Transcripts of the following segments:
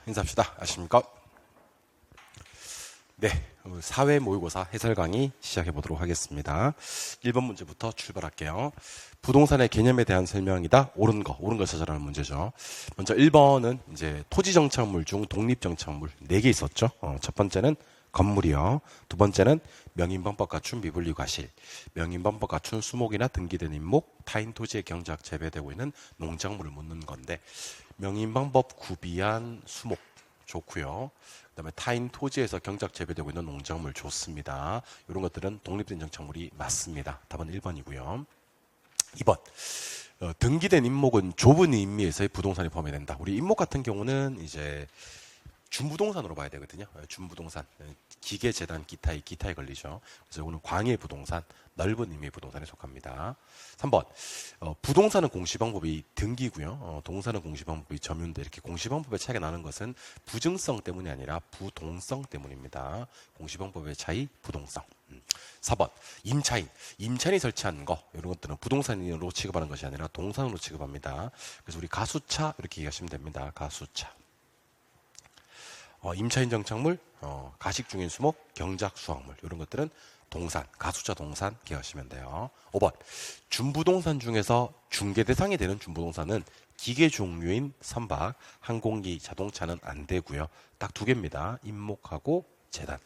인사합시다. 아십니까? 네, 사회 모의고사 해설 강의 시작해 보도록 하겠습니다. 1번 문제부터 출발할게요. 부동산의 개념에 대한 설명이다. 옳은 거 찾아라는 문제죠. 먼저 1번은 이제 토지 정착물 중 독립 정착물 4개 있었죠. 첫 번째는 건물이요. 두 번째는 명인방법 갖춘 미분리 과실, 명인방법 갖춘 수목이나 등기된 임목, 타인 토지의 경작 재배되고 있는 농작물을 묻는 건데, 명인방법 구비한 수목 좋고요. 그다음에 타인 토지에서 경작 재배되고 있는 농작물 좋습니다. 이런 것들은 독립된 정착물이 맞습니다. 답은 1번이고요. 2번. 등기된 임목은 좁은 의미에서의 부동산이 포함된다. 우리 임목 같은 경우는 이제 준부동산으로 봐야 되거든요. 준부동산, 기계재단, 기타에 걸리죠. 그래서 이거는 광해 부동산, 넓은 의미의 부동산에 속합니다. 3번, 부동산은 공시방법이 등기고요. 동산은 공시방법이 점유인데 이렇게 공시방법의 차이가 나는 것은 부증성 때문이 아니라 부동성 때문입니다. 공시방법의 차이, 부동성. 4번, 임차인이 설치한 거, 이런 것들은 부동산으로 취급하는 것이 아니라 동산으로 취급합니다. 그래서 우리 가수차 이렇게 얘기하시면 됩니다. 가수차. 임차인 정착물, 가식 중인 수목, 경작 수확물 이런 것들은 동산, 가수차 동산 기억하시면 돼요. 5번, 준부동산 중에서 중개 대상이 되는 준부동산은 기계 종류인 선박, 항공기, 자동차는 안 되고요. 딱 2개입니다. 임목하고 재단.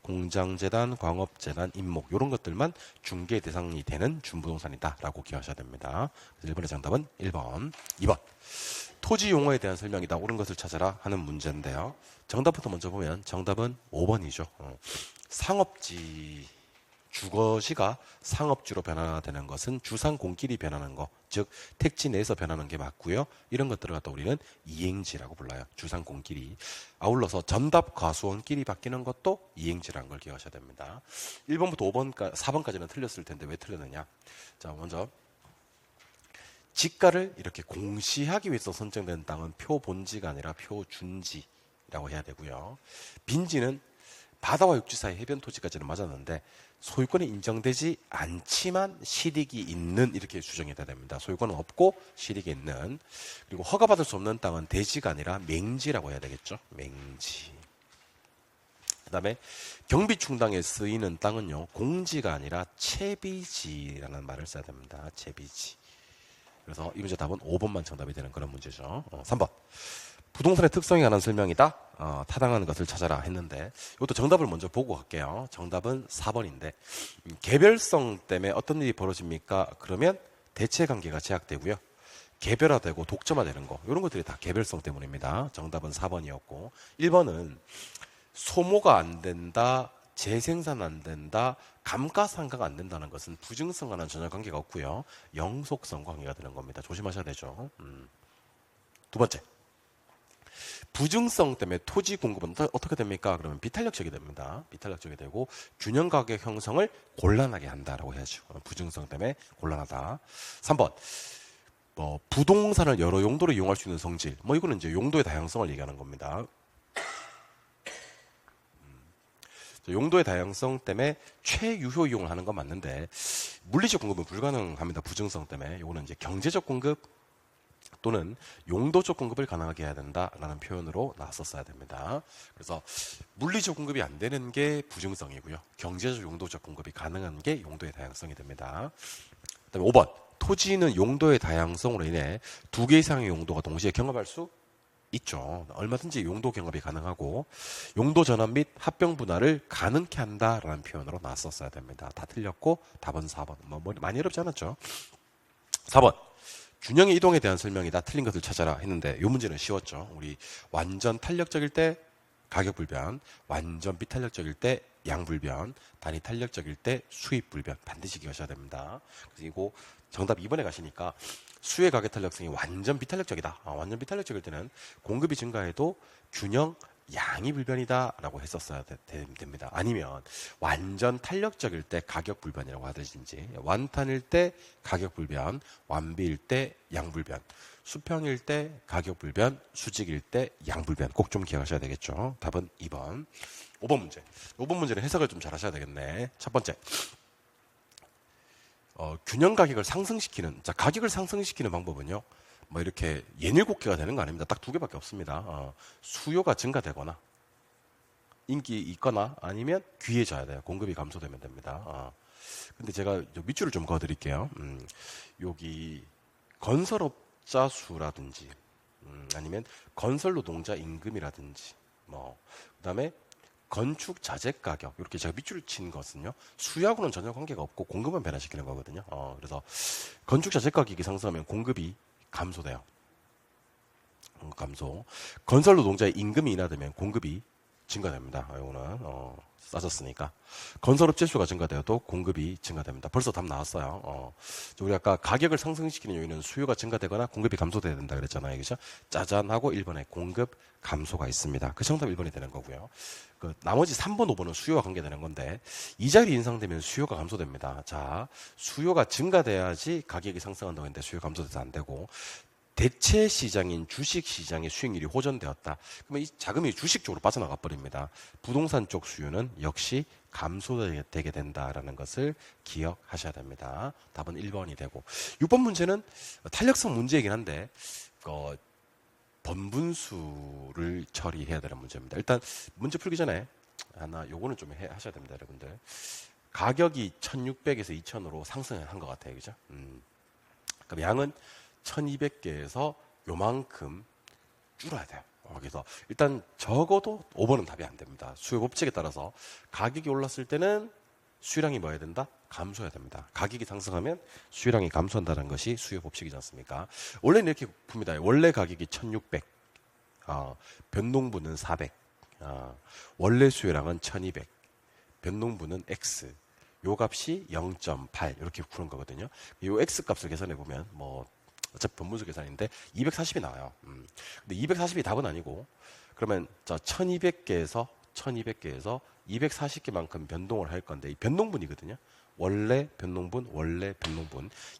공장재단, 광업재단, 임목 이런 것들만 중개 대상이 되는 준부동산이다 라고 기억하셔야 됩니다. 그래서 1번의 정답은 1번. 2번, 토지 용어에 대한 설명이다. 옳은 것을 찾아라 하는 문제인데요. 정답부터 먼저 보면 정답은 5번이죠. 상업지, 주거지가 상업지로 변화되는 것은 주상공길이 변하는 거, 즉 택지 내에서 변하는 게 맞고요. 이런 것들을 갖다 우리는 이행지라고 불러요. 주상공길이. 아울러서 전답 과수원길이 바뀌는 것도 이행지라는 걸 기억하셔야 됩니다. 1번부터 4번까지는 틀렸을 텐데 왜 틀렸느냐. 자, 먼저 지가를 이렇게 공시하기 위해서 선정된 땅은 표본지가 아니라 표준지라고 해야 되고요. 빈지는 바다와 육지 사이 해변 토지까지는 맞았는데 소유권이 인정되지 않지만 실익이 있는 이렇게 규정이 돼야 됩니다. 소유권은 없고 실익이 있는. 그리고 허가받을 수 없는 땅은 대지가 아니라 맹지라고 해야 되겠죠. 맹지. 그 다음에 경비충당에 쓰이는 땅은요, 공지가 아니라 채비지라는 말을 써야 됩니다. 채비지. 그래서 이 문제 답은 5번만 정답이 되는 그런 문제죠. 3번. 부동산의 특성에 관한 설명이다. 타당한 것을 찾아라 했는데 이것도 정답을 먼저 보고 갈게요. 정답은 4번인데 개별성 때문에 어떤 일이 벌어집니까? 그러면 대체관계가 제약되고요. 개별화되고 독점화되는 거 이런 것들이 다 개별성 때문입니다. 정답은 4번이었고 1번은 소모가 안 된다. 재생산 안 된다, 감가상각가 안 된다는 것은 부증성과는 전혀 관계가 없고요. 영속성과 관계가 되는 겁니다. 조심하셔야 되죠. 2번째, 부증성 때문에 토지 공급은 어떻게 됩니까? 그러면 비탄력적이 됩니다. 비탄력적이 되고 균형가격 형성을 곤란하게 한다라고 해야죠. 부증성 때문에 곤란하다. 3번, 부동산을 여러 용도로 이용할 수 있는 성질. 이거는 이제 용도의 다양성을 얘기하는 겁니다. 용도의 다양성 때문에 최유효 이용을 하는 건 맞는데 물리적 공급은 불가능합니다. 부증성 때문에. 이거는 이제 경제적 공급 또는 용도적 공급을 가능하게 해야 된다라는 표현으로 나왔었어야 됩니다. 그래서 물리적 공급이 안 되는 게 부증성이고요. 경제적 용도적 공급이 가능한 게 용도의 다양성이 됩니다. 그다음에 5번. 토지는 용도의 다양성으로 인해 2개 이상의 용도가 동시에 경합할 수 있죠. 얼마든지 용도 경합이 가능하고 용도 전환 및 합병 분할을 가능케 한다라는 표현으로 나왔었어야 됩니다. 다 틀렸고 답은 4번. 많이 어렵지 않았죠. 4번. 균형의 이동에 대한 설명이다. 틀린 것을 찾아라 했는데 이 문제는 쉬웠죠. 우리 완전 탄력적일 때 가격 불변, 완전 비탄력적일 때 양불변, 단위 탄력적일 때 수입 불변 반드시 기억하셔야 됩니다. 그리고 정답 2번에 가시니까 수의 가격 탄력성이 완전 비탄력적이다. 완전 비탄력적일 때는 공급이 증가해도 균형 양이 불변이다 라고 했었어야 됩니다. 아니면 완전 탄력적일 때 가격 불변이라고 하든지 완탄일 때 가격 불변, 완비일 때 양 불변, 수평일 때 가격 불변, 수직일 때 양 불변 꼭 좀 기억하셔야 되겠죠. 답은 2번. 5번 문제. 5번 문제는 해석을 좀 잘 하셔야 되겠네. 첫 번째. 균형 가격을 상승시키는, 가격을 상승시키는 방법은요. 뭐 이렇게 67개가 되는 거 아닙니다. 딱 2개밖에 없습니다. 수요가 증가되거나 인기 있거나 아니면 귀해져야 돼요. 공급이 감소되면 됩니다. 근데 제가 밑줄을 좀 그어드릴게요. 여기 건설업자 수라든지 아니면 건설 노동자 임금이라든지 뭐 그다음에 건축 자재 가격 이렇게 제가 밑줄을 친 것은요 수요하고는 전혀 관계가 없고 공급만 변화시키는 거거든요. 그래서 건축 자재 가격이 상승하면 공급이 감소돼요. 감소. 건설 노동자의 임금이 인하되면 공급이 증가됩니다. 이거는 싸졌으니까 건설업체 수가 증가되어도 공급이 증가됩니다. 벌써 답 나왔어요. 우리 아까 가격을 상승시키는 요인은 수요가 증가되거나 공급이 감소돼야 된다 그랬잖아요. 그죠? 짜잔 하고 1번에 공급 감소가 있습니다. 그 정답 1번이 되는 거고요. 그 나머지 3번, 5번은 수요와 관계되는 건데 이 자리 인상되면 수요가 감소됩니다. 자, 수요가 증가돼야지 가격이 상승한다고 했는데 수요 감소돼서 안 되고 대체 시장인 주식 시장의 수익률이 호전되었다. 그러면 이 자금이 주식 쪽으로 빠져나가 버립니다. 부동산 쪽 수요는 역시 감소되게 된다라는 것을 기억하셔야 됩니다. 답은 1번이 되고 6번 문제는 탄력성 문제이긴 한데 번분수를 처리해야 되는 문제입니다. 일단 문제 풀기 전에 요거는 좀 하셔야 됩니다, 여러분들. 가격이 1,600에서 2,000으로 상승한 것 같아요, 그죠? 그럼 양은 1200개에서 요만큼 줄어야 돼요. 그래서 일단 적어도 5번은 답이 안 됩니다. 수요 법칙에 따라서 가격이 올랐을 때는 수요량이 뭐 해야 된다? 감소해야 됩니다. 가격이 상승하면 수요량이 감소한다는 것이 수요 법칙이지 않습니까? 원래는 이렇게 풉니다. 원래 가격이 1600, 변동분은 400, 원래 수요량은 1200, 변동분은 X, 요 값이 0.8 이렇게 푸는 거거든요. 요 X 값을 계산해 보면 뭐 어차피 분분수 계산인데 240이 나와요. 근데 240이 답은 아니고 그러면 자 1200개에서 240개만큼 변동을 할 건데 이 변동분이거든요. 원래 변동분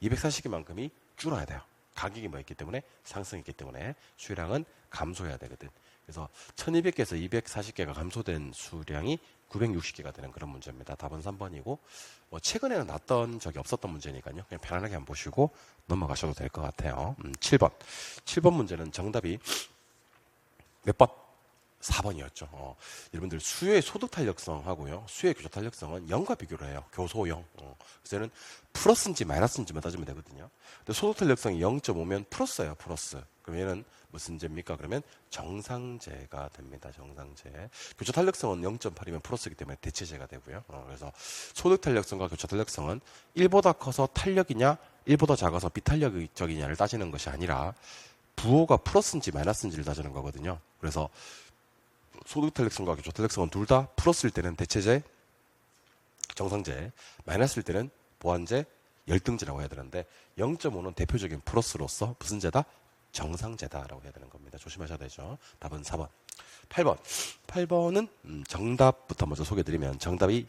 240개만큼이 줄어야 돼요. 가격이 뭐 있기 때문에 상승했기 때문에 수량은 감소해야 되거든. 그래서 1200개에서 240개가 감소된 수량이 960개가 되는 그런 문제입니다. 답은 3번이고 뭐 최근에는 났던 적이 없었던 문제니까요. 그냥 편안하게 한번 보시고 넘어가셔도 될 것 같아요. 7번 문제는 정답이 몇 번? 4번이었죠. 여러분들 수요의 소득 탄력성하고요. 수요의 교조 탄력성은 0과 비교를 해요. 교소 0. 그래서 얘는 플러스인지 마이너스인지만 따지면 되거든요. 근데 소득 탄력성이 0.5면 플러스예요. 플러스. 그럼 얘는 무슨 제입니까? 그러면 정상제가 됩니다. 정상제. 교조 탄력성은 0.8이면 플러스이기 때문에 대체제가 되고요. 그래서 소득 탄력성과 교조 탄력성은 1보다 커서 탄력이냐, 1보다 작아서 비탄력적이냐를 따지는 것이 아니라 부호가 플러스인지 마이너스인지를 따지는 거거든요. 그래서 소득 탄력성과 교조 탄력성은 둘 다 플러스일 때는 대체제, 정상제, 마이너스일 때는 보완제, 열등제라고 해야 되는데 0.5는 대표적인 플러스로서 무슨 제다? 정상제다라고 해야 되는 겁니다. 조심하셔야 되죠. 답은 4번. 8번은 정답부터 먼저 소개해드리면 정답이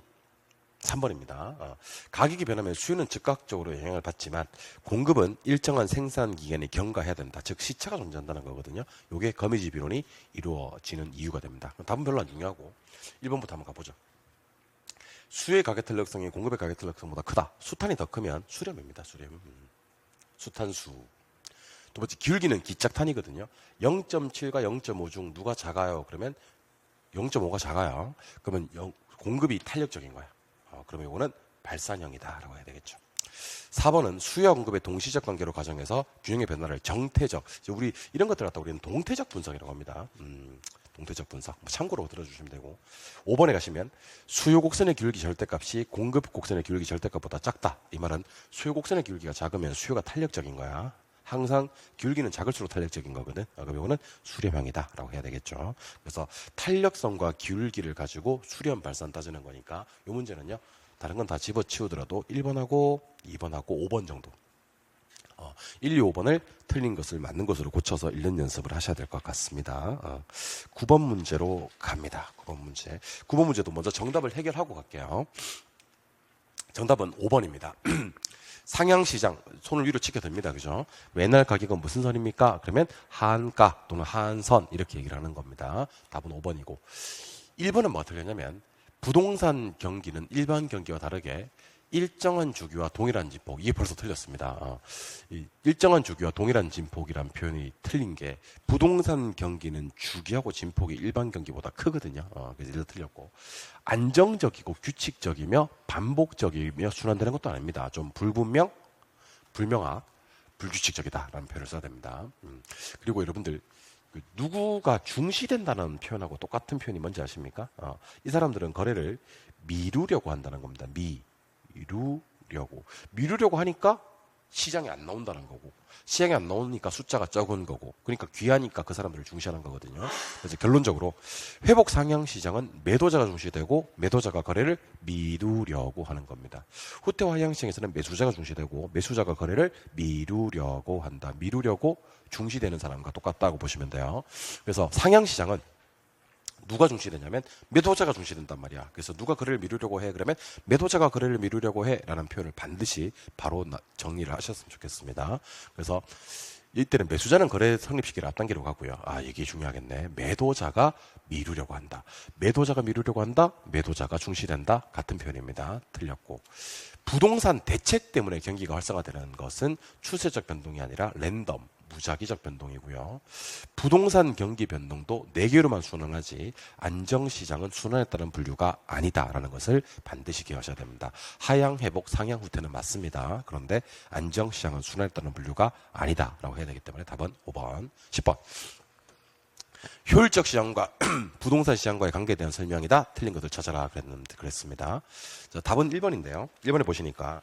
3번입니다. 가격이 변하면 수요는 즉각적으로 영향을 받지만 공급은 일정한 생산 기간에 경과해야 된다. 즉 시차가 존재한다는 거거든요. 이게 거미집 이론이 이루어지는 이유가 됩니다. 답은 별로 안 중요하고 1번부터 한번 가보죠. 수요의 가격 탄력성이 공급의 가격 탄력성보다 크다. 수탄이 더 크면 수렴입니다. 수렴. 수탄수. 두 번째 기울기는 기짝탄이거든요. 0.7과 0.5 중 누가 작아요? 그러면 0.5가 작아요. 그러면 공급이 탄력적인 거야. 그러면 이거는 발산형이다라고 해야 되겠죠. 4번은 수요와 공급의 동시적 관계로 가정해서 균형의 변화를 정태적, 우리 이런 것들 갖다 우리는 동태적 분석이라고 합니다. 동태적 분석 참고로 들어주시면 되고 5번에 가시면 수요 곡선의 기울기 절대값이 공급 곡선의 기울기 절대값보다 작다. 이 말은 수요 곡선의 기울기가 작으면 수요가 탄력적인 거야. 항상 기울기는 작을수록 탄력적인 거거든. 그럼 이거는 수렴형이다라고 해야 되겠죠. 그래서 탄력성과 기울기를 가지고 수렴 발산 따지는 거니까 이 문제는요. 다른 건 다 집어치우더라도 1번하고 2번하고 5번 정도 1, 2, 5번을 틀린 것을 맞는 것으로 고쳐서 읽는 연습을 하셔야 될 것 같습니다. 9번 문제로 갑니다. 9번 문제도 먼저 정답을 해결하고 갈게요. 정답은 5번입니다. 상향시장, 손을 위로 치켜듭니다. 그죠? 매날 가격은 무슨 선입니까? 그러면 한가 또는 한선 이렇게 얘기를 하는 겁니다. 답은 5번이고 1번은 뭐가 틀렸냐면 부동산 경기는 일반 경기와 다르게 일정한 주기와 동일한 진폭, 이게 벌써 틀렸습니다. 이 일정한 주기와 동일한 진폭이란 표현이 틀린 게 부동산 경기는 주기하고 진폭이 일반 경기보다 크거든요. 그래서 이래서 틀렸고, 안정적이고 규칙적이며 반복적이며 순환되는 것도 아닙니다. 좀 불분명, 불명확, 불규칙적이다라는 표현을 써야 됩니다. 그리고 여러분들 누구가 중시된다는 표현하고 똑같은 표현이 뭔지 아십니까? 이 사람들은 거래를 미루려고 한다는 겁니다. 미루려고 하니까 시장에 안 나온다는 거고, 시장에 안 나오니까 숫자가 적은 거고, 그러니까 귀하니까 그 사람들을 중시하는 거거든요. 그래서 결론적으로 회복 상향 시장은 매도자가 중시되고 매도자가 거래를 미루려고 하는 겁니다. 후퇴와 하향 시장에서는 매수자가 중시되고 매수자가 거래를 미루려고 한다. 미루려고 중시되는 사람과 똑같다고 보시면 돼요. 그래서 상향 시장은 누가 중시되냐면 매도자가 중시된단 말이야. 그래서 누가 거래를 미루려고 해? 그러면 매도자가 거래를 미루려고 해 라는 표현을 반드시 바로 정리를 하셨으면 좋겠습니다. 그래서 이때는 매수자는 거래 성립 시기를 앞당기려고 하고요. 이게 중요하겠네. 매도자가 미루려고 한다. 매도자가 미루려고 한다. 매도자가 중시된다. 같은 표현입니다. 틀렸고, 부동산 대책 때문에 경기가 활성화되는 것은 추세적 변동이 아니라 랜덤, 무작위적 변동이고요. 부동산 경기 변동도 4개로만 순환하지 안정시장은 순환에 따른 분류가 아니다라는 것을 반드시 기억하셔야 됩니다. 하향, 회복, 상향, 후퇴는 맞습니다. 그런데 안정시장은 순환에 따른 분류가 아니다라고 해야 되기 때문에 답은 5번, 10번. 효율적 시장과 부동산 시장과의 관계에 대한 설명이다. 틀린 것을 찾아라 그랬습니다. 자, 답은 1번인데요. 1번에 보시니까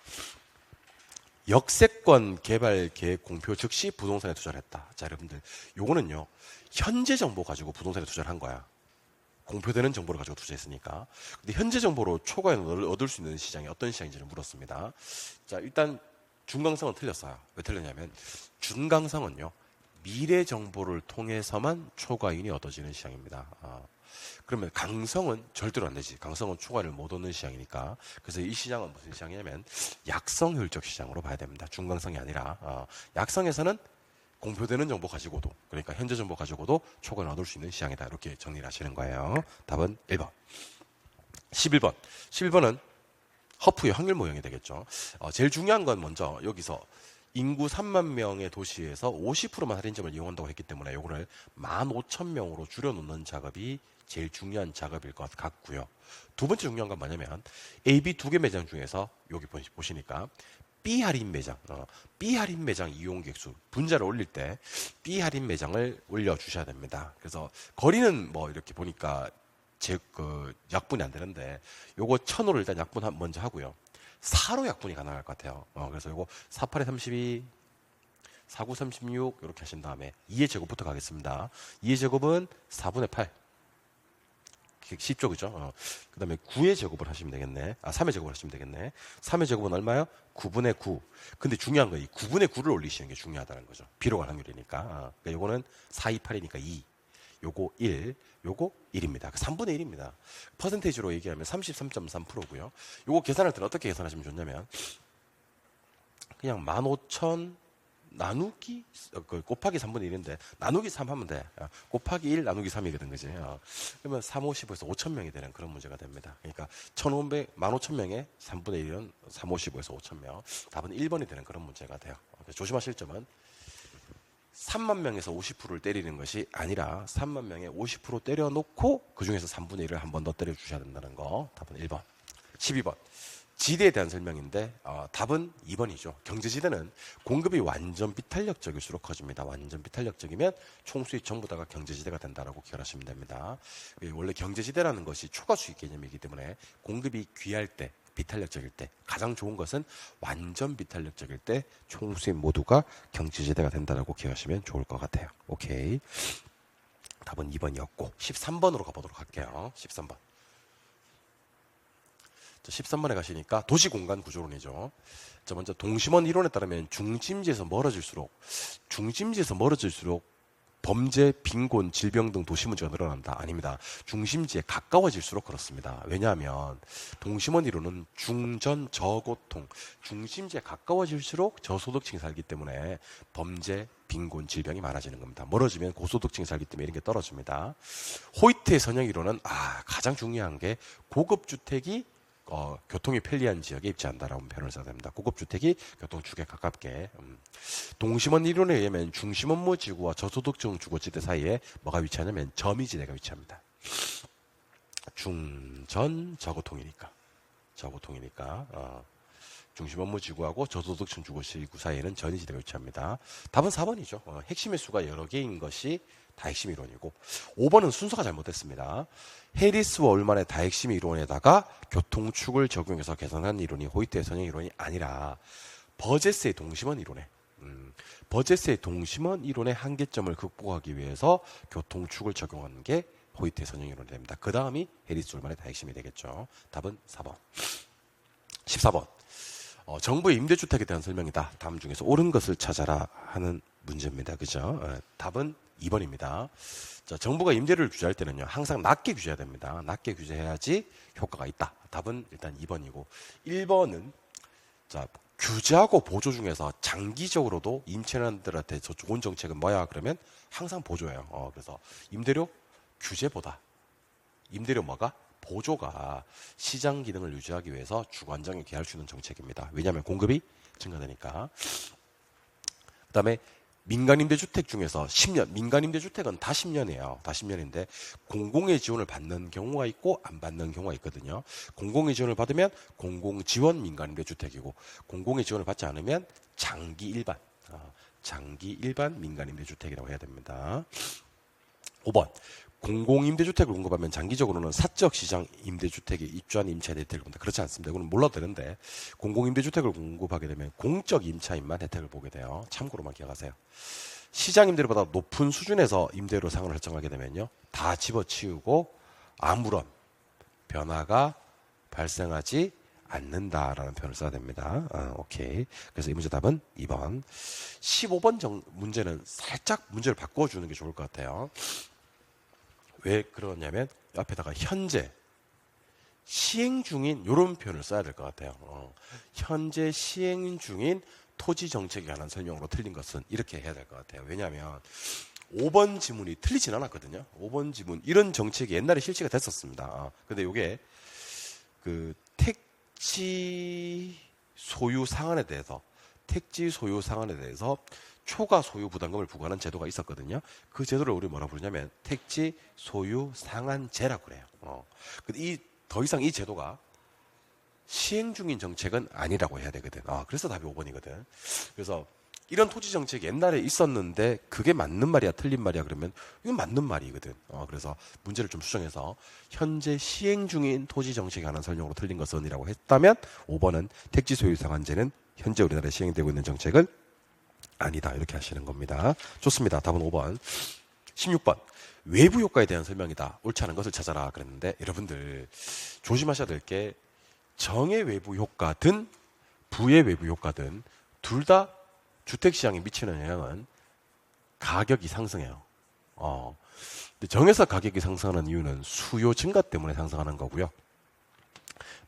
역세권 개발 계획 공표 즉시 부동산에 투자를 했다. 자, 여러분들, 요거는요, 현재 정보 가지고 부동산에 투자를 한 거야. 공표되는 정보를 가지고 투자했으니까. 근데 현재 정보로 초과이익을 얻을 수 있는 시장이 어떤 시장인지를 물었습니다. 자, 일단 중강성은 틀렸어요. 왜 틀렸냐면 중강성은요, 미래 정보를 통해서만 초과이익이 얻어지는 시장입니다. 그러면 강성은 절대로 안 되지. 강성은 초과를 못 얻는 시장이니까. 그래서 이 시장은 무슨 시장이냐면 약성 효율적 시장으로 봐야 됩니다. 중강성이 아니라 약성에서는 공표되는 정보 가지고도, 그러니까 현재 정보 가지고도 초과를 얻을 수 있는 시장이다. 이렇게 정리를 하시는 거예요. 답은 1번. 11번. 11번은 허프의 확률 모형이 되겠죠. 제일 중요한 건 먼저 여기서 인구 3만 명의 도시에서 50%만 할인점을 이용한다고 했기 때문에 요거를 15,000명으로 줄여놓는 작업이 제일 중요한 작업일 것 같고요. 두 번째 중요한 건 뭐냐면 A, B 두 개 매장 중에서 여기 보시니까 B 할인 매장, B 할인 매장 이용객 수 분자를 올릴 때 B 할인 매장을 올려주셔야 됩니다. 그래서 거리는 뭐 이렇게 보니까 약분이 안 되는데 요거 1,000으로 일단 약분 먼저 하고요. 4로 약분이 가능할 것 같아요. 그래서 요거 48에 32, 49, 36 이렇게 하신 다음에 2의 제곱부터 가겠습니다. 2의 제곱은 4분의 8. 쉽죠, 그죠? 그 다음에 9의 제곱을 하시면 되겠네. 3의 제곱을 하시면 되겠네. 3의 제곱은 얼마요? 9분의 9. 근데 중요한 거, 이 9분의 9를 올리시는 게 중요하다는 거죠. 비로간 확률이니까. 그러니까 요거는 4, 2, 8이니까 2. 요거 1, 요거 1입니다. 3분의 1입니다. 퍼센테이지로 얘기하면 33.3%고요. 요거 계산할 때는 어떻게 계산하시면 좋냐면 그냥 15,000 나누기 곱하기 3분의 1인데 나누기 3 하면 돼. 곱하기 1 나누기 3이거든, 그지? 그러면 3, 55에서 5,000명이 되는 그런 문제가 됩니다. 그러니까 15,000명에 3분의 1은 3, 55에서 5,000명. 답은 1번이 되는 그런 문제가 돼요. 조심하실 점은 3만 명에서 50%를 때리는 것이 아니라 3만 명에 50% 때려놓고 그 중에서 3분의 1을 한 번 더 때려주셔야 된다는 거. 답은 1번. 12번. 지대에 대한 설명인데 답은 2번이죠. 경제지대는 공급이 완전 비탄력적일수록 커집니다. 완전 비탄력적이면 총수익 전부 다가 경제지대가 된다라고 기억하시면 됩니다. 원래 경제지대라는 것이 초과수익 개념이기 때문에 공급이 귀할 때, 비탄력적일 때 가장 좋은 것은 완전 비탄력적일 때 총수익 모두가 경제지대가 된다라고 기억하시면 좋을 것 같아요. 오케이. 답은 2번이었고 13번으로 가보도록 할게요. 13번. 13번에 가시니까 도시공간 구조론이죠. 자, 먼저 동심원 이론에 따르면 중심지에서 멀어질수록 범죄, 빈곤, 질병 등 도시 문제가 늘어난다. 아닙니다. 중심지에 가까워질수록 그렇습니다. 왜냐하면 동심원 이론은 중전 저고통, 중심지에 가까워질수록 저소득층이 살기 때문에 범죄, 빈곤, 질병이 많아지는 겁니다. 멀어지면 고소득층이 살기 때문에 이런 게 떨어집니다. 호이트의 선형 이론은 가장 중요한 게 고급 주택이 교통이 편리한 지역에 입지한다라고 표현을 써야 됩니다. 고급주택이 교통축에 가깝게. 동심원 이론에 의하면 중심업무 지구와 저소득층 주거지대 사이에 뭐가 위치하냐면 점이지대가 위치합니다. 중전 저고통이니까 중심업무 지구하고 저소득층 주거지구 사이에는 전이지대가 위치합니다. 답은 4번이죠. 핵심의 수가 여러 개인 것이 다핵심 이론이고 5번은 순서가 잘못됐습니다. 해리스와 올만의 다핵심 이론에다가 교통축을 적용해서 계산한 이론이 호이트의 선형 이론이 아니라 버제스의 동심원 이론에 버제스의 동심원 이론의 한계점을 극복하기 위해서 교통축을 적용하는 게 호이트의 선형 이론이 됩니다. 그 다음이 해리스 올만의 다핵심이 되겠죠. 답은 4번. 14번. 정부의 임대주택에 대한 설명이다. 다음 중에서 옳은 것을 찾아라 하는 문제입니다. 그죠? 답은 2번입니다. 자, 정부가 임대료를 규제할 때는요, 항상 낮게 규제해야 됩니다. 낮게 규제해야지 효과가 있다. 답은 일단 2번이고, 1번은, 자, 규제하고 보조 중에서 장기적으로도 임차인들한테 저 좋은 정책은 뭐야? 그러면 항상 보조예요. 그래서 임대료 규제보다, 임대료 뭐가? 보조가 시장 기능을 유지하기 위해서 주관적인 기할 수 있는 정책입니다. 왜냐하면 공급이 증가되니까. 그 다음에 민간임대주택 중에서 10년, 민간임대주택은 다 10년이에요. 다 10년인데 공공의 지원을 받는 경우가 있고 안 받는 경우가 있거든요. 공공의 지원을 받으면 공공지원 민간임대주택이고 공공의 지원을 받지 않으면 장기 일반 민간임대주택이라고 해야 됩니다. 5번. 공공임대주택을 공급하면 장기적으로는 사적 시장 임대주택에 입주한 임차인의 혜택을 본다. 그렇지 않습니다. 이거는 몰라도 되는데 공공임대주택을 공급하게 되면 공적 임차인만 혜택을 보게 돼요. 참고로만 기억하세요. 시장 임대료보다 높은 수준에서 임대료 상한을 설정하게 되면요. 다 집어치우고 아무런 변화가 발생하지 않는다라는 표현을 써야 됩니다. 오케이. 그래서 이 문제 답은 2번. 15번 문제는 살짝 문제를 바꿔주는 게 좋을 것 같아요. 왜 그러냐면 앞에다가 현재 시행 중인 이런 표현을 써야 될 것 같아요. 현재 시행 중인 토지 정책에 관한 설명으로 틀린 것은 이렇게 해야 될 것 같아요. 왜냐하면 5번 지문이 틀리진 않았거든요. 5번 지문 이런 정책이 옛날에 실시가 됐었습니다. 근데 이게 그 택지 소유 상한에 대해서 초과 소유 부담금을 부과하는 제도가 있었거든요. 그 제도를 우리 뭐라 부르냐면 택지 소유 상한제라고 그래요. 근데 더 이상 이 제도가 시행 중인 정책은 아니라고 해야 되거든. 그래서 답이 5번이거든. 그래서 이런 토지 정책이 옛날에 있었는데 그게 맞는 말이야 틀린 말이야 그러면 이건 맞는 말이거든. 그래서 문제를 좀 수정해서 현재 시행 중인 토지 정책에 관한 설명으로 틀린 것은 이라고 했다면 5번은 택지 소유 상한제는 현재 우리나라에 시행되고 있는 정책은 아니다. 이렇게 하시는 겁니다. 좋습니다. 답은 5번. 16번. 외부 효과에 대한 설명이다. 옳지 않은 것을 찾아라. 그랬는데 여러분들 조심하셔야 될 게 정의 외부 효과든 부의 외부 효과든 둘 다 주택시장에 미치는 영향은 가격이 상승해요. 근데 정에서 가격이 상승하는 이유는 수요 증가 때문에 상승하는 거고요.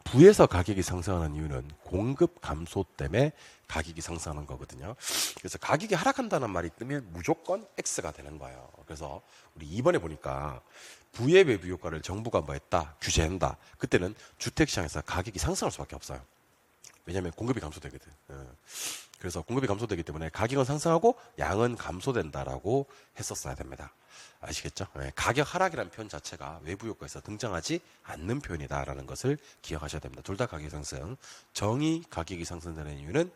부에서 가격이 상승하는 이유는 공급 감소 때문에 가격이 상승하는 거거든요. 그래서 가격이 하락한다는 말이 뜨면 무조건 X가 되는 거예요. 그래서 우리 2번에 보니까 부의 외부 효과를 정부가 뭐 했다? 규제한다. 그때는 주택시장에서 가격이 상승할 수밖에 없어요. 왜냐하면 공급이 감소되거든. 그래서 공급이 감소되기 때문에 가격은 상승하고 양은 감소된다라고 했었어야 됩니다. 아시겠죠? 가격 하락이라는 표현 자체가 외부 효과에서 등장하지 않는 표현이다라는 것을 기억하셔야 됩니다. 둘 다 가격 상승. 정의 가격이 상승되는 이유는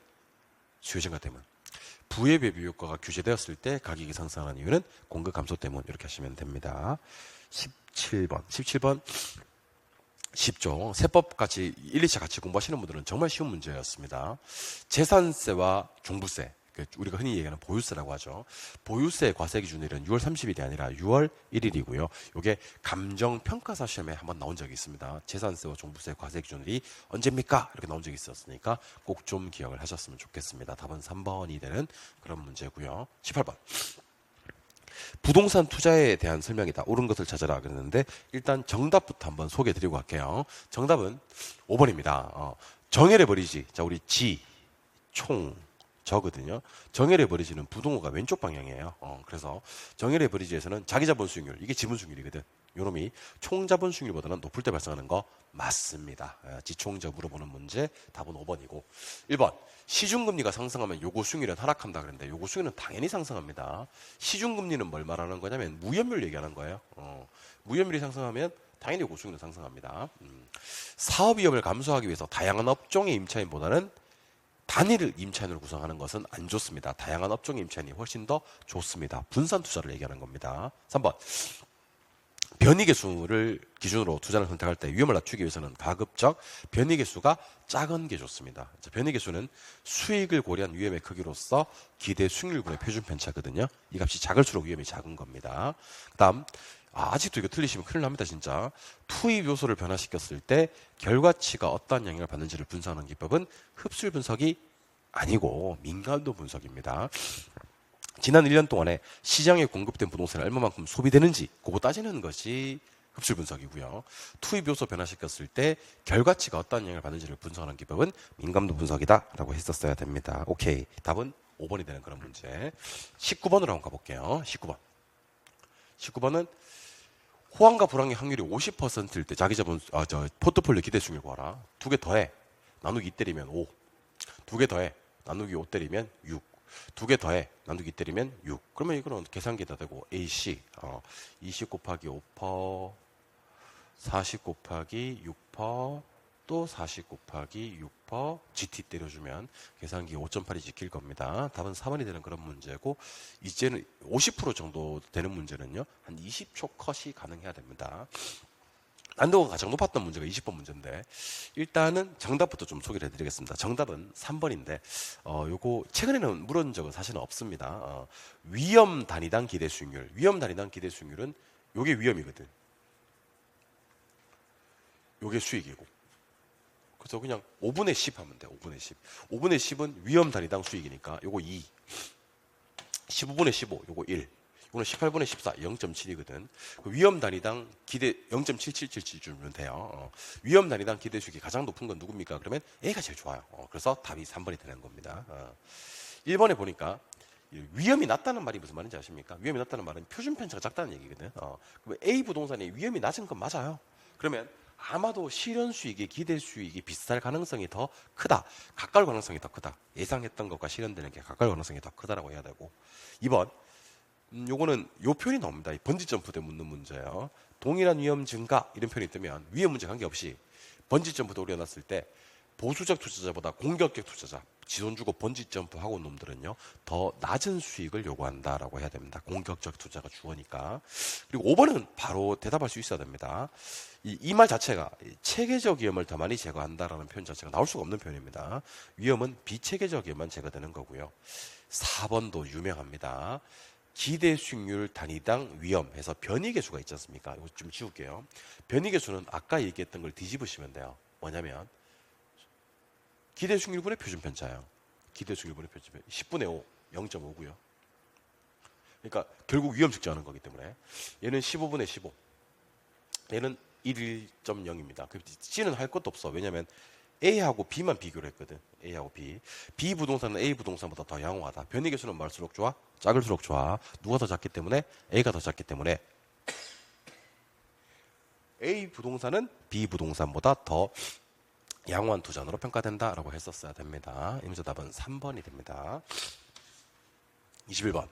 수요 증가 때문. 부의 외부 효과가 규제되었을 때 가격이 상승하는 이유는 공급 감소 때문. 이렇게 하시면 됩니다. 17번. 쉽죠. 세법 같이 1, 2차 같이 공부하시는 분들은 정말 쉬운 문제였습니다. 재산세와 종부세, 우리가 흔히 얘기하는 보유세라고 하죠. 보유세 과세 기준일은 6월 30일이 아니라 6월 1일이고요. 이게 감정평가사 시험에 한번 나온 적이 있습니다. 재산세와 종부세 과세 기준일이 언제입니까? 이렇게 나온 적이 있었으니까 꼭 좀 기억을 하셨으면 좋겠습니다. 답은 3번이 되는 그런 문제고요. 18번. 부동산 투자에 대한 설명이다. 옳은 것을 찾아라 그랬는데 일단 정답부터 한번 소개해드리고 갈게요. 정답은 5번입니다. 정헬의 버리지. 자, 우리 저거든요. 정헬의 버리지는 부동호가 왼쪽 방향이에요. 그래서 정헬의 버리지에서는 자기자본 수익률, 이게 지분 수익률이거든. 요놈이 총자본 수익률보다는 높을 때 발생하는 거 맞습니다. 지총자 물어보는 문제 답은 5번이고 1번 시중금리가 상승하면 요구 수익률은 하락한다 그랬는데 요구 수익률은 당연히 상승합니다. 시중금리는 뭘 말하는 거냐면 무이율 얘기하는 거예요. 무이율이 상승하면 당연히 요구 수익률은 상승합니다. 사업 위험을 감수하기 위해서 다양한 업종의 임차인보다는 단일 임차인으로 구성하는 것은 안 좋습니다. 다양한 업종의 임차인이 훨씬 더 좋습니다. 분산 투자를 얘기하는 겁니다. 3번 변이계수를 기준으로 투자를 선택할 때 위험을 낮추기 위해서는 가급적 변이계수가 작은 게 좋습니다. 변이계수는 수익을 고려한 위험의 크기로서 기대 수익률분의 표준 편차거든요. 이 값이 작을수록 위험이 작은 겁니다. 그 다음 아직도 이거 틀리시면 큰일 납니다. 진짜 투입 요소를 변화시켰을 때 결과치가 어떠한 영향을 받는지를 분석하는 기법은 흡수율 분석이 아니고 민감도 분석입니다. 지난 1년 동안에 시장에 공급된 부동산이 얼마만큼 소비되는지 그거 따지는 것이 흡수율 분석이고요. 투입 요소 변화시켰을 때 결과치가 어떠한 영향을 받는지를 분석하는 기법은 민감도 분석이다라고 했었어야 됩니다. 오케이. 답은 5번이 되는 그런 문제. 19번으로 한번 가볼게요. 19번은 호황과 불황의 확률이 50%일 때 자기 자본 포트폴리오 기대 수익률 구하라. 두 개 더해. 나누기 2 때리면 5. 두 개 더해. 나누기 5 때리면 6. 두 개 더해. 나누기 때리면 6. 그러면 이거는 계산기에다 대고 AC 20 곱하기 5% 40 곱하기 6% 또 40 곱하기 6% GT 때려주면 계산기 5.8이 지킬 겁니다. 답은 4번이 되는 그런 문제고 이제는 50% 정도 되는 문제는요. 한 20초 컷이 가능해야 됩니다. 난도가 가장 높았던 문제가 20번 문제인데 일단은 정답부터 좀 소개를 해드리겠습니다. 정답은 3번인데 요거 최근에는 물은 적은 사실은 없습니다. 위험 단위당 기대 수익률. 위험 단위당 기대 수익률은 요게 위험이거든. 요게 수익이고. 그래서 그냥 5분의 10 하면 돼. 5분의 10. 5분의 10은 위험 단위당 수익이니까 요거 2. 15분의 15 요거 1. 이거는 18분의 14, 0.7이거든. 위험 단위당 기대 0.7777 주면 돼요. 위험 단위당 기대 수익이 가장 높은 건 누굽니까? 그러면 A가 제일 좋아요. 그래서 답이 3번이 되는 겁니다. 1번에 보니까 위험이 낮다는 말이 무슨 말인지 아십니까? 위험이 낮다는 말은 표준 편차가 작다는 얘기거든. 그럼 A 부동산이 위험이 낮은 건 맞아요. 그러면 아마도 실현 수익이 기대 수익이 비쌀 가능성이 더 크다. 가까울 가능성이 더 크다. 예상했던 것과 실현되는 게 가까울 가능성이 더 크다라고 해야 되고. 2번 요거는 요 표현이 나옵니다. 번지 점프 때 묻는 문제예요. 동일한 위험 증가 이런 표현이 뜨면 위험 문제 관계없이 번지 점프대 올려놨을 때 보수적 투자자보다 공격적 투자자 지돈 주고 번지 점프 하고 온 놈들은요 더 낮은 수익을 요구한다라고 해야 됩니다. 공격적 투자가 주어니까. 그리고 5번은 바로 대답할 수 있어야 됩니다. 이 말 자체가 체계적 위험을 더 많이 제거한다라는 표현 자체가 나올 수가 없는 표현입니다. 위험은 비체계적 위험만 제거되는 거고요. 4번도 유명합니다. 기대 수익률 단위당 위험해서 변이계수가 있지 않습니까? 이거 좀 지울게요. 변이계수는 아까 얘기했던 걸 뒤집으시면 돼요. 뭐냐면 기대 수익률분의 표준 편차예요. 기대 수익률분의 표준 편차 10분의 5, 0.5고요. 그러니까 결국 위험 측정하는 거기 때문에 얘는 15분의 15. 얘는 1.0입니다. C는 할 것도 없어. 왜냐면 A하고 B만 비교를 했거든. A하고 B. B 부동산은 A 부동산보다 더 양호하다. 변이계수는 많을수록 좋아? 작을수록 좋아. 누가 더 작기 때문에? A가 더 작기 때문에 A 부동산은 B 부동산보다 더 양호한 투자로 평가된다라고 했었어야 됩니다. 이 문제 답은 3번이 됩니다. 21번.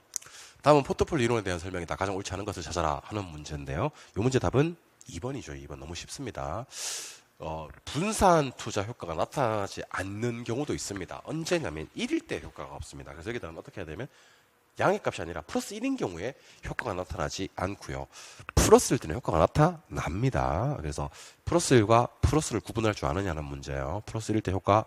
다음은 포트폴리오 이론에 대한 설명이다. 가장 옳지 않은 것을 찾아라 하는 문제인데요. 이 문제 답은 2번이죠. 2번 너무 쉽습니다. 분산 투자 효과가 나타나지 않는 경우도 있습니다. 언제냐면 1일 때 효과가 없습니다. 그래서 여기다가 어떻게 해야 되면 양의 값이 아니라 플러스 1인 경우에 효과가 나타나지 않고요. 플러스 1 때는 효과가 나타납니다. 그래서 플러스 1과 플러스를 구분할 줄 아느냐는 문제예요. 플러스 1일 때 효과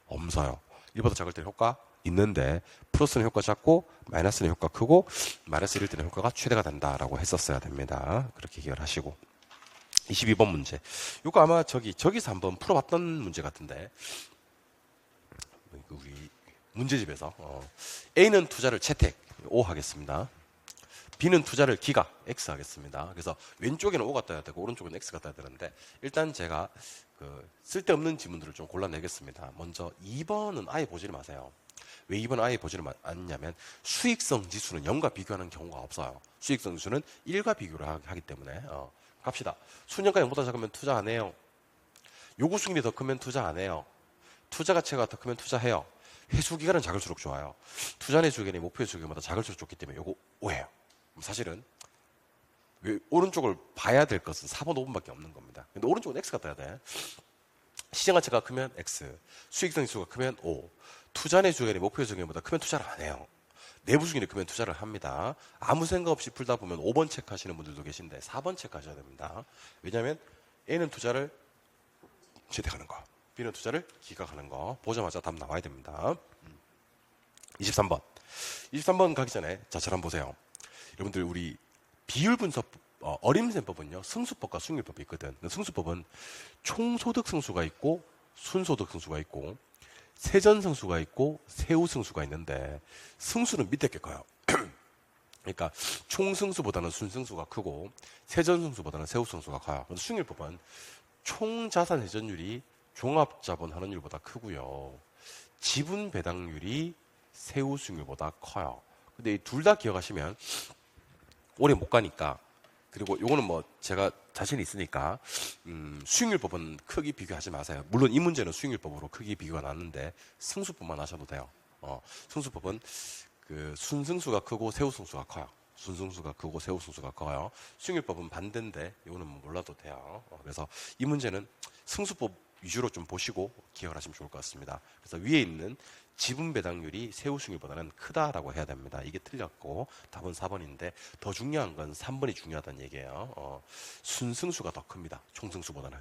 없어요. 1보다 작을 때는 효과 있는데 플러스는 효과 작고 마이너스는 효과 크고 마이너스 1일 때는 효과가 최대가 된다라고 했었어야 됩니다. 그렇게 기억을 하시고 22번 문제. 이거 아마 저기서 한번 풀어봤던 문제 같은데 우리 문제집에서 A는 투자를 채택 O 하겠습니다. B는 투자를 기가 X 하겠습니다. 그래서 왼쪽에는 O가 떠야 되고 오른쪽에는 X가 떠야 되는데 일단 제가 쓸데없는 지문들을 좀 골라내겠습니다. 먼저 2번은 아예 보지를 마세요. 왜 2번 아예 보지를 않냐면 수익성 지수는 0과 비교하는 경우가 없어요. 수익성 지수는 1과 비교를 하기 때문에 갑시다. 수년가 0보다 작으면 투자 안 해요. 요구 수익률이 더 크면 투자 안 해요. 투자 가치가 더 크면 투자해요. 회수 기간은 작을수록 좋아요. 투자 내수 기간이 목표 회수 기간보다 작을수록 좋기 때문에 요거 오해요. 사실은 오른쪽을 봐야 될 것은 4번, 5번밖에 없는 겁니다. 근데 오른쪽은 X가 떠야 돼. 시장 가치가 크면 X, 수익성 지수가 크면 O, 투자 내수 기간이 목표 회수 기간보다 크면 투자를 안 해요. 내부 수익률이 크면 투자를 합니다. 아무 생각 없이 풀다 보면 5번 체크하시는 분들도 계신데 4번 체크하셔야 됩니다. 왜냐하면 A는 투자를 재택하는 거, B는 투자를 기각하는 거. 보자마자 답 나와야 됩니다. 23번. 23번 가기 전에 자, 저를 한번 보세요. 여러분들 우리 비율 분석 어림셈법은요. 승수법과 수익률법이 있거든. 승수법은 총소득 승수가 있고 순소득 승수가 있고 세전 승수가 있고 세후 승수가 있는데 승수는 밑에 게 커요. 그러니까 총승수보다는 순승수가 크고 세전승수보다는 세후승수가 커요. 수익률법은 총자산 회전율이 종합자본 환원율보다 크고요. 지분 배당률이 세후수익률보다 커요. 근데 이 둘 다 기억하시면 오래 못 가니까, 그리고 요거는 뭐 제가 자신이 있으니까 수익률법은 크기 비교하지 마세요. 물론 이 문제는 수익률법으로 크기 비교가 났는데 승수법만 하셔도 돼요. 승수법은 그 순승수가 크고 세후승수가 커요. 순승수가 크고 세후승수가 커요. 수익률법은 반대인데 이거는 뭐 몰라도 돼요. 그래서 이 문제는 승수법 위주로 좀 보시고 기억을 하시면 좋을 것 같습니다. 그래서 위에 있는 지분 배당률이 세후수익률보다는 크다라고 해야 됩니다. 이게 틀렸고 답은 4번인데 더 중요한 건 3번이 중요하다는 얘기예요. 순승수가 더 큽니다. 총승수보다는.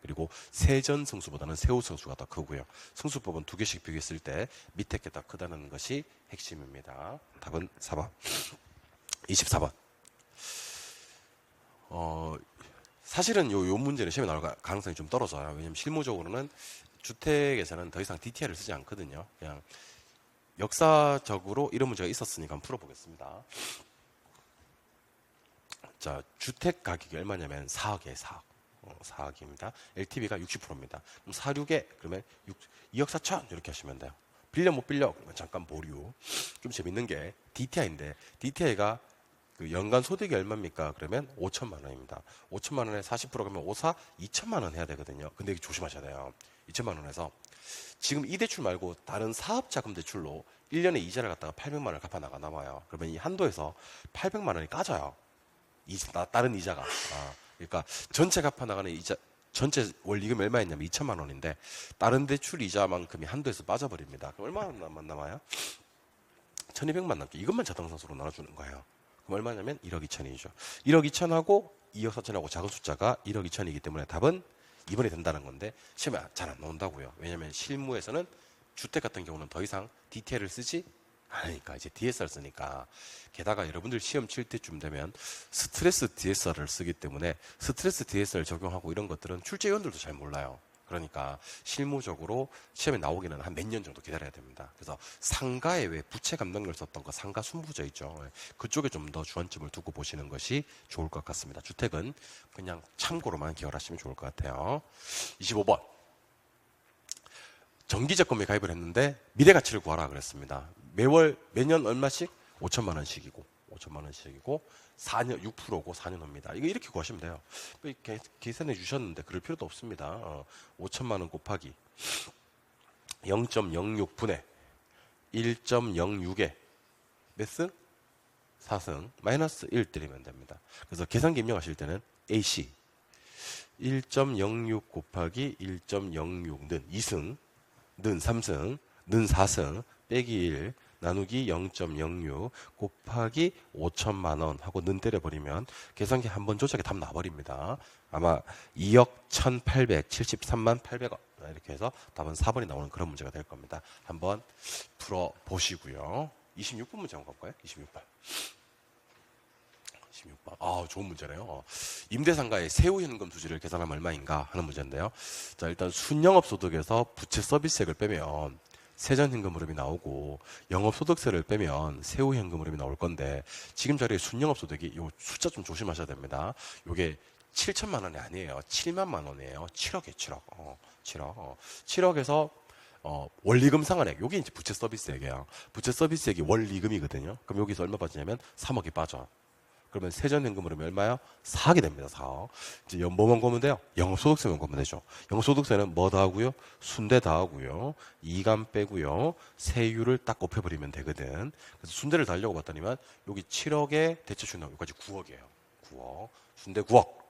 그리고 세전승수보다는 세후승수가 더 크고요. 승수법은 두 개씩 비교했을 때 밑에 게 더 크다는 것이 핵심입니다. 답은 4번. 24번. 사실은 요 문제는 시험에 나올 가능성이 좀 떨어져요. 왜냐면 실무적으로는 주택에서는 더 이상 DTI를 쓰지 않거든요. 그냥 역사적으로 이런 문제가 있었으니까 한번 풀어보겠습니다. 자, 주택 가격이 얼마냐면 4억이에요, 4억. 4억입니다. LTV가 60%입니다. 그럼 4,6에 그러면 2억 4천 이렇게 하시면 돼요. 빌려 못 빌려? 그러면 잠깐 보류. 좀 재밌는 게 DTI인데 DTI가 그 연간 소득이 얼마입니까? 그러면 5천만 원입니다. 5천만 원에 40% 그러면 5사 2천만 원 해야 되거든요. 근데 이거 조심하셔야 돼요. 2천만 원에서 지금 이 대출 말고 다른 사업 자금 대출로 1년에 이자를 갖다가 800만 원을 갚아 나가 나와요. 그러면 이 한도에서 800만 원이 까져요. 다른 이자가. 그러니까 전체 갚아 나가는 이자 전체 원리금이 얼마였냐면 2천만 원인데 다른 대출 이자만큼이 한도에서 빠져버립니다. 그럼 얼마나 남아요? 1200만 남게. 이것만 자동상수로 나눠주는 거예요. 그럼 얼마냐면 1억 2천이죠. 1억 2천하고 2억 4천하고 작은 숫자가 1억 2천이기 때문에 답은 2번이 된다는 건데 시험에 잘 안 나온다고요. 왜냐하면 실무에서는 주택 같은 경우는 더 이상 DTI를 쓰지 않으니까 이제 DSR 쓰니까. 게다가 여러분들 시험 칠 때쯤 되면 스트레스 DSR을 쓰기 때문에 스트레스 DSR 적용하고 이런 것들은 출제 위원들도 잘 몰라요. 그러니까 실무적으로 시험에 나오기는 한 몇 년 정도 기다려야 됩니다. 그래서 상가에 왜 부채 감당률 썼던 거 상가 순부저 있죠. 그쪽에 좀 더 주안점을 두고 보시는 것이 좋을 것 같습니다. 주택은 그냥 참고로만 기억하시면 좋을 것 같아요. 25번. 정기적금에 가입을 했는데 미래가치를 구하라 그랬습니다. 매년 얼마씩? 5천만 원씩이고 4년 6%고 4년 후입니다. 이거 이렇게 구하시면 돼요. 이렇게 계산해 주셨는데 그럴 필요도 없습니다. 5천만 원 곱하기 0.06분의 1.06에 몇 승? 4승 마이너스 1 때리면 됩니다. 그래서 계산기 입력하실 때는 AC 1.06 곱하기 1.06는 2승 는 3승 는 4승 빼기 1 나누기 0.06 곱하기 5천만 원 하고 는 때려버리면 계산기 한번 조작에 답 나와버립니다. 아마 2억 1,873만 800원 이렇게 해서 답은 4번이 나오는 그런 문제가 될 겁니다. 한번 풀어보시고요. 26번 문제 한번 가볼까요? 26번. 좋은 문제네요. 임대상가의 세후현금 수지를 계산하면 얼마인가 하는 문제인데요. 자, 일단 순영업소득에서 부채 서비스액을 빼면 세전현금 흐름이 나오고 영업소득세를 빼면 세후현금 흐름이 나올 건데 지금 자리에 순영업소득이 이 숫자 좀 조심하셔야 됩니다. 이게 7천만 원이 아니에요. 7만만 원이에요. 7억이에요. 7억. 7억에서 원리금 상환액, 여기 이제 부채 서비스액이에요. 부채 서비스액이 원리금이거든요. 그럼 여기서 얼마 빠지냐면 3억이 빠져. 그러면 세전현금 흐름이 얼마요? 4억이 됩니다. 4억. 이제 뭐만 보면 돼요? 영업소득세만 보면 되죠. 영업소득세는 뭐 더하고요? 순대 더하고요. 이감 빼고요. 세율을 딱 곱해버리면 되거든. 그래서 순대를 달려고 봤더니만 여기 7억에 대체출 나오고 여기까지 9억이에요. 9억. 순대 9억.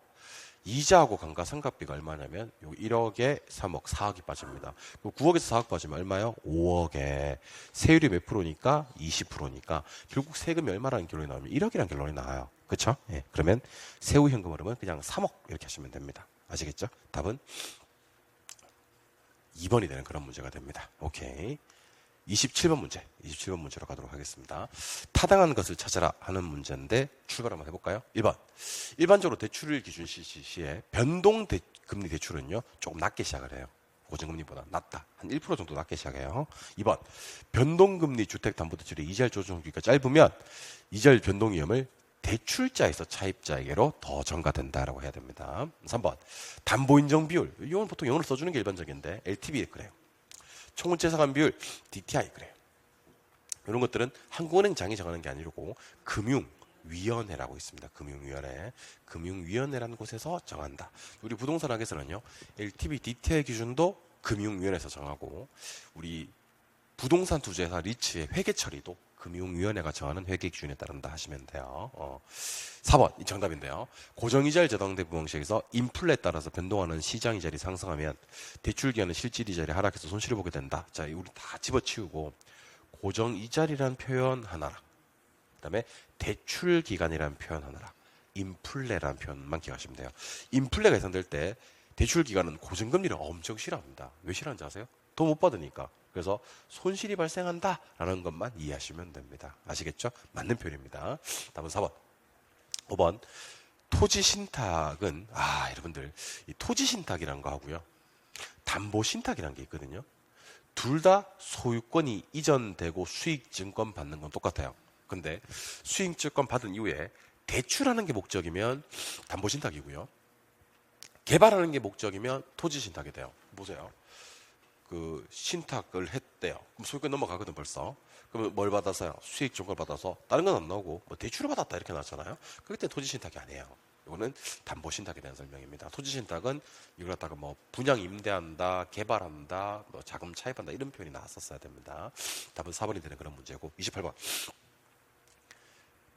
이자하고 감가상각비가 얼마냐면 요 1억에 3억, 4억이 빠집니다. 9억에서 4억 빠지면 얼마요? 5억에. 세율이 몇 프로니까? 20%니까 결국 세금이 얼마라는 결론이 나오면 1억이라는 결론이 나와요. 그렇죠? 예. 그러면 세후 현금 흐름은 그냥 3억 이렇게 하시면 됩니다. 아시겠죠? 답은 2번이 되는 그런 문제가 됩니다. 오케이. 27번 문제, 27번 문제로 가도록 하겠습니다. 타당한 것을 찾아라 하는 문제인데 출발 한번 해볼까요? 1번. 일반적으로 대출을 기준 시에 변동 금리 대출은요 조금 낮게 시작을 해요. 고정금리보다 낮다. 한 1% 정도 낮게 시작해요. 2번. 변동금리 주택담보대출의 이자율 조정기가 짧으면 이자율 변동 위험을 대출자에서 차입자에게로 더 전가된다라고 해야 됩니다. 3번. 담보인정 비율. 이건 보통 영어로 써주는 게 일반적인데 LTV 그래요. 총훈채상환 비율, DTI 그래요. 이런 것들은 한국은행장이 정하는 게 아니고 금융위원회라고 있습니다. 금융위원회. 금융위원회라는 곳에서 정한다. 우리 부동산학에서는요. LTV, DTI 기준도 금융위원회에서 정하고 우리 부동산 투자회사 리츠의 회계 처리도 금융위원회가 정하는 회계 기준에 따른다 하시면 돼요. 4번 이 정답인데요. 고정이자율 저당대부 방식에서 인플레에 따라서 변동하는 시장이자율이 상승하면 대출기간의 실질이자율이 하락해서 손실을 보게 된다. 자, 우리 다 집어치우고 고정이자율이라는 표현 하나랑 그다음에 대출기간이라는 표현 하나랑 인플레라는 표현만 기억하시면 돼요. 인플레가 예상될 때 대출기간은 고정금리를 엄청 싫어합니다. 왜 싫어하는지 아세요? 더 못 받으니까. 그래서 손실이 발생한다라는 것만 이해하시면 됩니다. 아시겠죠? 맞는 표현입니다. 답은 4번. 5번. 토지신탁은 여러분들 이 토지신탁이라는 거 하고요. 담보신탁이라는 게 있거든요. 둘 다 소유권이 이전되고 수익증권 받는 건 똑같아요. 근데 수익증권 받은 이후에 대출하는 게 목적이면 담보신탁이고요. 개발하는 게 목적이면 토지신탁이 돼요. 보세요. 그 신탁을 했대요. 그럼 소유권 넘어가거든 벌써. 그러면 뭘 받아서요? 수익증권 받아서 다른 건 안 나오고 뭐 대출을 받았다 이렇게 나왔잖아요. 그때 토지신탁이 아니에요. 이거는 담보신탁에 대한 설명입니다. 토지신탁은 이걸 갖다가 뭐 분양 임대한다, 개발한다, 뭐 자금 차입한다 이런 표현이 나왔었어야 됩니다. 답은 4번이 되는 그런 문제고 28번.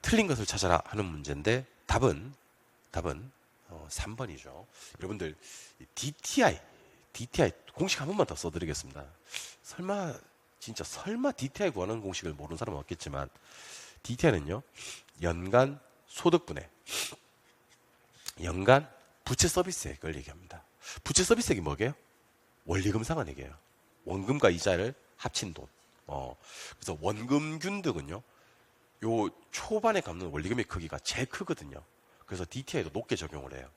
틀린 것을 찾아라 하는 문제인데 답은 3번이죠. 여러분들 DTI 공식 한 번만 더 써드리겠습니다. 설마 DTI 구하는 공식을 모르는 사람은 없겠지만 DTI는요 연간 소득분의 연간 부채 서비스액을 얘기합니다. 부채 서비스액이 뭐게요? 원리금 상환액이에요. 원금과 이자를 합친 돈. 그래서 원금균등은요 요 초반에 갚는 원리금의 크기가 제일 크거든요. 그래서 DTI도 높게 적용을 해요.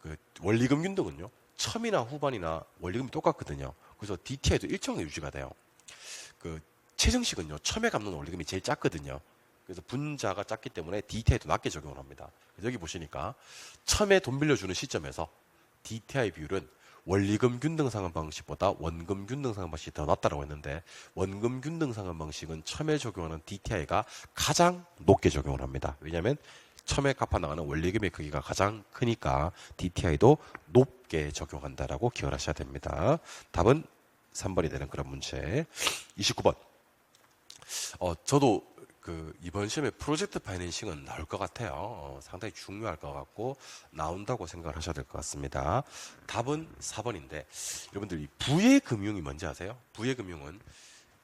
그 원리금 균등은요 첨이나 후반이나 원리금이 똑같거든요. 그래서 DTI도 일정하게 유지가 돼요. 그 최정식은요 첨에 갚는 원리금이 제일 작거든요. 그래서 분자가 작기 때문에 DTI도 낮게 적용을 합니다. 그래서 여기 보시니까 첨에 돈 빌려주는 시점에서 DTI 비율은 원리금 균등 상환 방식보다 원금 균등 상환 방식이 더 낮다라고 했는데 원금 균등 상환 방식은 첨에 적용하는 DTI가 가장 높게 적용을 합니다. 왜냐하면 첨에 갚아 나가는 원리금의 크기가 가장 크니까 DTI도 높게 적용한다라고 기억을 하셔야 됩니다. 답은 3번이 되는 그런 문제. 29번. 저도 이번 시험에 프로젝트 파이낸싱은 나올 것 같아요. 상당히 중요할 것 같고 나온다고 생각을 하셔야 될 것 같습니다. 답은 4번인데 여러분들 이 부예금융이 뭔지 아세요? 부예금융은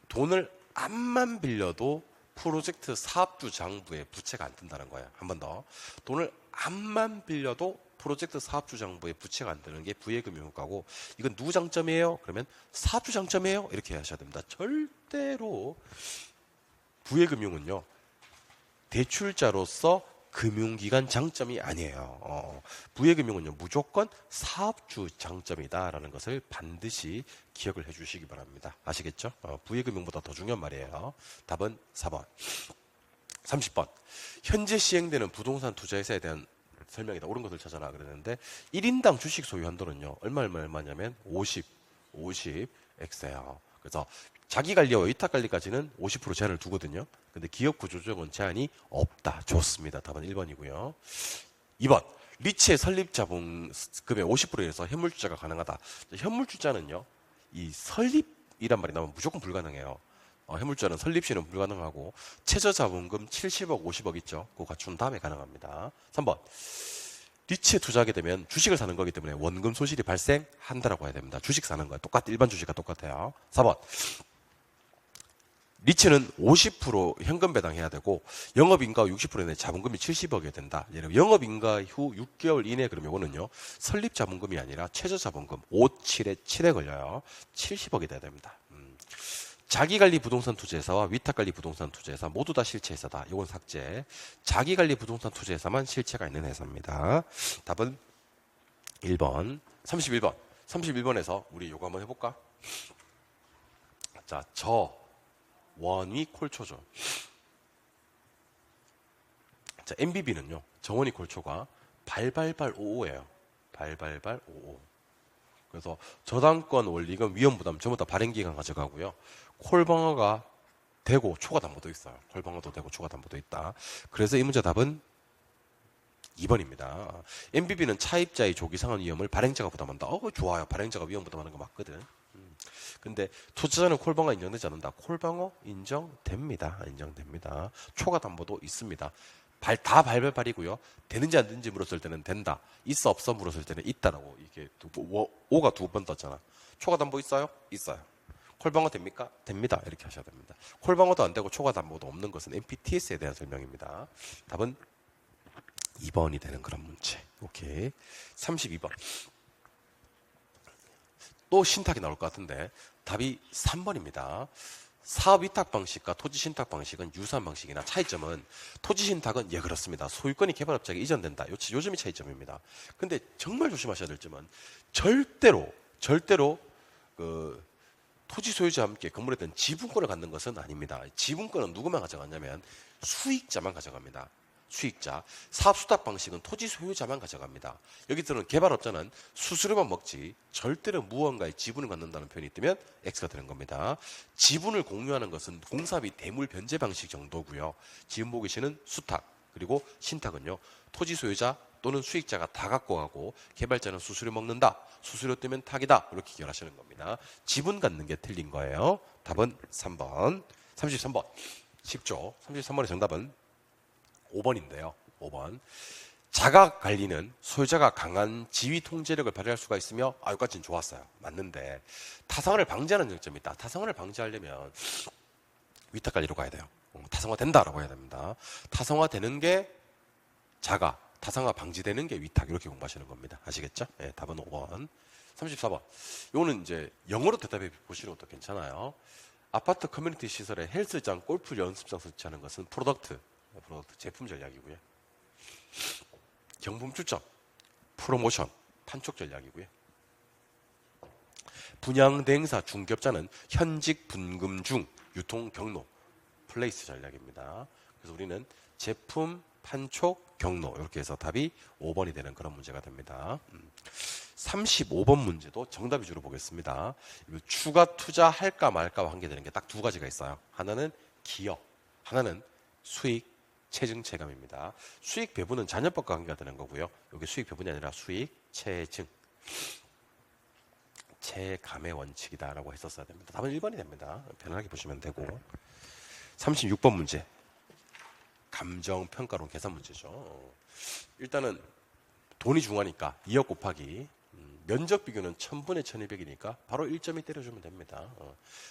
돈을 암만 빌려도 프로젝트 사업주 장부에 부채가 안 뜬다는 거예요. 한 번 더. 돈을 암만 빌려도 프로젝트 사업주 장부에 부채가 안 뜨는 게 부예금융 효과고 이건 누구 장점이에요? 그러면 사업주 장점이에요? 이렇게 하셔야 됩니다. 절대로 부예금융은요. 대출자로서 금융기관 장점이 아니에요. 부예금융은요. 무조건 사업주 장점이다라는 것을 반드시 기억을 해주시기 바랍니다. 아시겠죠? 부예금융보다 더 중요한 말이에요. 답은 4번. 30번. 현재 시행되는 부동산 투자회사에 대한 설명이다. 옳은 것을 찾아라 그랬는데 1인당 주식 소유 한도는요. 얼마냐면 50X예요. 그래서 자기관리와 위탁관리까지는 50% 제한을 두거든요. 근데 기업구조조정은 제한이 없다. 좋습니다. 답은 1번이고요. 2번. 리츠의 설립자본금의 50%에서 현물주자가 가능하다. 현물주자는요, 이 설립이란 말이 나오면 무조건 불가능해요. 현물주자는 설립 시는 불가능하고, 최저자본금 70억, 50억 있죠. 그거 갖춘 다음에 가능합니다. 3번. 리츠에 투자하게 되면 주식을 사는 거기 때문에 원금 소실이 발생한다라고 해야 됩니다. 주식 사는 거야. 일반 주식과 똑같아요. 4번. 리츠는 50% 현금 배당해야 되고 영업인가 60% 이내 자본금이 70억이어야 된다. 예를 영업인가 후 6개월 이내 그러면 이거는요. 설립 자본금이 아니라 최저 자본금 5, 7에 7에 걸려요. 70억이 돼야 됩니다. 자기관리 부동산 투자회사와 위탁관리 부동산 투자회사 모두 다 실체회사다. 이건 삭제. 자기관리 부동산 투자회사만 실체가 있는 회사입니다. 답은 1번. 31번. 31번에서 우리 요거 한번 해볼까? 자, 원위 콜초죠. 자, MBB는요, 정원이 콜초가 발발발 55예요. 발발발 55. 그래서 저당권, 원리금, 위험부담 전부 다 발행기간 가져가고요. 콜방어가 되고 초과 담보도 있어요. 콜방어도 되고 초과 담보도 있다. 그래서 이 문제 답은 2번입니다. MBB는 차입자의 조기 상환 위험을 발행자가 부담한다. 좋아요. 발행자가 위험 부담하는 거 맞거든. 근데 투자자는 콜방어 인정되지 않는다. 콜방어 인정됩니다. 인정됩니다. 초과 담보도 있습니다. 다 발발발이고요. 되는지 안 되는지 물었을 때는 된다. 있어 없어 물었을 때는 있다라고. 이게 오가 2번 떴잖아. 초과 담보 있어요? 있어요. 콜방어 됩니까? 됩니다. 이렇게 하셔야 됩니다. 콜방어도 안 되고 초과 담보도 없는 것은 NPTS에 대한 설명입니다. 답은 2번이 되는 그런 문제. 오케이. 32번. 또 신탁이 나올 것 같은데 답이 3번입니다. 사업 위탁 방식과 토지 신탁 방식은 유사한 방식이나 차이점은 토지 신탁은 그렇습니다. 소유권이 개발업자에게 이전된다. 요즘이 차이점입니다. 근데 정말 조심하셔야 될 점은 절대로 그 토지 소유자와 함께 건물에 대한 지분권을 갖는 것은 아닙니다. 지분권은 누구만 가져가냐면 수익자만 가져갑니다. 수익자. 사업 수탁 방식은 토지 소유자만 가져갑니다. 여기서는 개발업자는 수수료만 먹지 절대로 무언가의 지분을 갖는다는 표현이 뜨면 X가 되는 겁니다. 지분을 공유하는 것은 공사비 대물 변제 방식 정도고요. 지금 보고 계시는 수탁 그리고 신탁은요. 토지 소유자 또는 수익자가 다 갖고 가고 개발자는 수수료 먹는다. 수수료 뜨면 탁이다. 이렇게 기억하시는 겁니다. 지분 갖는 게 틀린 거예요. 답은 3번. 33번. 쉽죠. 33번의 정답은 5번인데요. 5번. 자가 관리는 소유자가 강한 지위 통제력을 발휘할 수가 있으며 여기까지는 좋았어요. 맞는데 타성화를 방지하는 장점이 있다. 타성화를 방지하려면 위탁 관리로 가야 돼요. 타성화 된다라고 해야 됩니다. 타성화 되는 게 자가, 타성화 방지되는 게 위탁 이렇게 공부하시는 겁니다. 아시겠죠? 네, 답은 5번. 34번. 이거는 이제 영어로 대답해 보시는 것도 괜찮아요. 아파트 커뮤니티 시설에 헬스장, 골프 연습장 설치하는 것은 프로덕트 제품 전략이고요. 경품 출점, 프로모션, 판촉 전략이고요. 분양 대행사 중개업자는 현직 분금 중 유통 경로, 플레이스 전략입니다. 그래서 우리는 제품, 판촉, 경로 이렇게 해서 답이 5번이 되는 그런 문제가 됩니다. 35번 문제도 정답 위주로 보겠습니다. 추가 투자할까 말까와 관계되는 게 딱 두 가지가 있어요. 하나는 기여, 하나는 수익, 체증, 체감입니다. 수익 배분은 잔여법과 관계가 되는 거고요. 여기 수익 배분이 아니라 수익, 체증, 체감의 원칙이다라고 했었어야 됩니다. 답은 1번이 됩니다. 편하게 보시면 되고. 36번 문제. 감정평가론 계산 문제죠. 일단은 돈이 중요하니까 2억 곱하기 면적 비교는 1000분의 1200이니까 바로 1.2 때려주면 됩니다.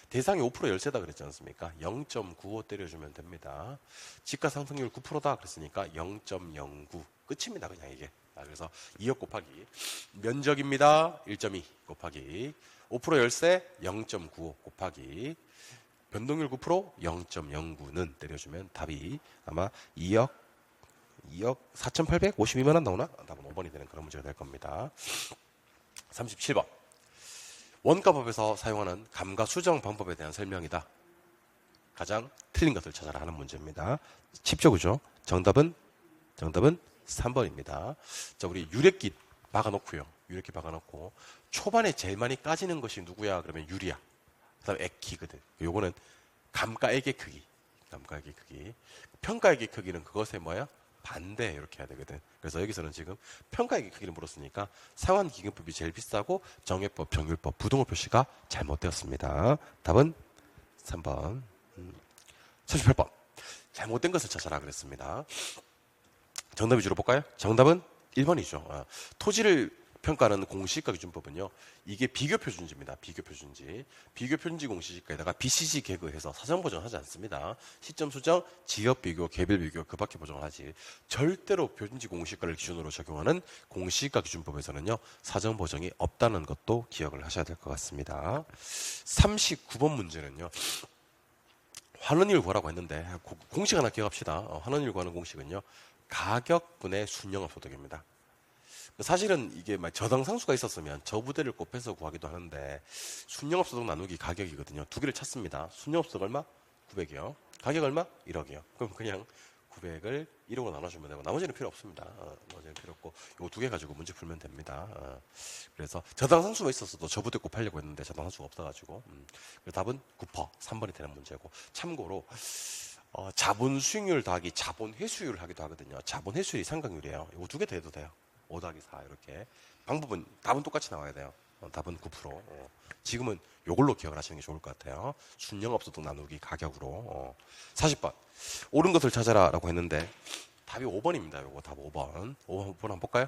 대상이 5% 열세다 그랬지 않습니까? 0.95 때려주면 됩니다. 지가 상승률 9%다 그랬으니까 0.09 끝입니다. 그냥 이게. 그래서 2억 곱하기 면적입니다. 1.2 곱하기 5% 열세 0.95 곱하기 변동률 9% 0.09는 때려주면 답이 아마 2억 4,852만 원 나오나? 답은 5번이 되는 그런 문제가 될 겁니다. 37번. 원가법에서 사용하는 감가 수정 방법에 대한 설명이다. 가장 틀린 것을 찾아라 하는 문제입니다. 쉽죠, 그죠? 정답은 3번입니다. 자, 우리 유래기 박아놓고요. 유래기 박아놓고 초반에 제일 많이 까지는 것이 누구야? 그러면 유리야. 그다음에 액기거든. 요거는 감가액의 크기. 감가액의 크기. 평가액의 크기는 그것에 뭐야? 반대 이렇게 해야 되거든. 그래서 여기서는 지금 평가액의 크기를 물었으니까 상환기금법이 제일 비싸고 정액법, 정률법, 부동호 표시가 잘못되었습니다. 답은 3번. 38번. 잘못된 것을 찾아라 그랬습니다. 정답 위주로 볼까요? 정답은 1번이죠. 토지를 평가하는 공시지가 기준법은요. 이게 비교표준지입니다. 비교표준지. 비교표준지 공시지가에다가 BCG 개그해서 사전 보정하지 않습니다. 시점 수정, 지역 비교, 개별 비교 그 밖에 보정을 하지. 절대로 표준지 공시지가를 기준으로 적용하는 공시지가 기준법에서는요. 사전 보정이 없다는 것도 기억을 하셔야 될 것 같습니다. 39번 문제는요. 환원율 구하라고 했는데 공식 하나 기억합시다. 환원율 구하는 공식은요. 가격분의 순영업소득입니다. 사실은 이게 저당상수가 있었으면 저부대를 곱해서 구하기도 하는데 순영업소득 나누기 가격이거든요. 두 개를 찾습니다. 순영업소득 얼마? 900이요. 가격 얼마? 1억이요. 그럼 그냥 900을 1억으로 나눠주면 되고 나머지는 필요 없습니다. 나머지는 필요 없고 이거 두 개 가지고 문제 풀면 됩니다. 그래서 저당상수가 있었어도 저부대 곱하려고 했는데 저당상수가 없어가지고 답은 9%, 3번이 되는 문제고 참고로 자본 수익률 더하기 자본 회수율을 하기도 하거든요. 자본 회수율이 상각률이에요. 이거 두 개 더 해도 돼요. 5 더하기 4 이렇게. 방법은 답은 똑같이 나와야 돼요. 답은 9%. 지금은 이걸로 기억을 하시는 게 좋을 것 같아요. 순영업소득 나누기 가격으로. 40번. 옳은 것을 찾아라 라고 했는데 답이 5번입니다. 요거 답 5번. 5번 한번 볼까요?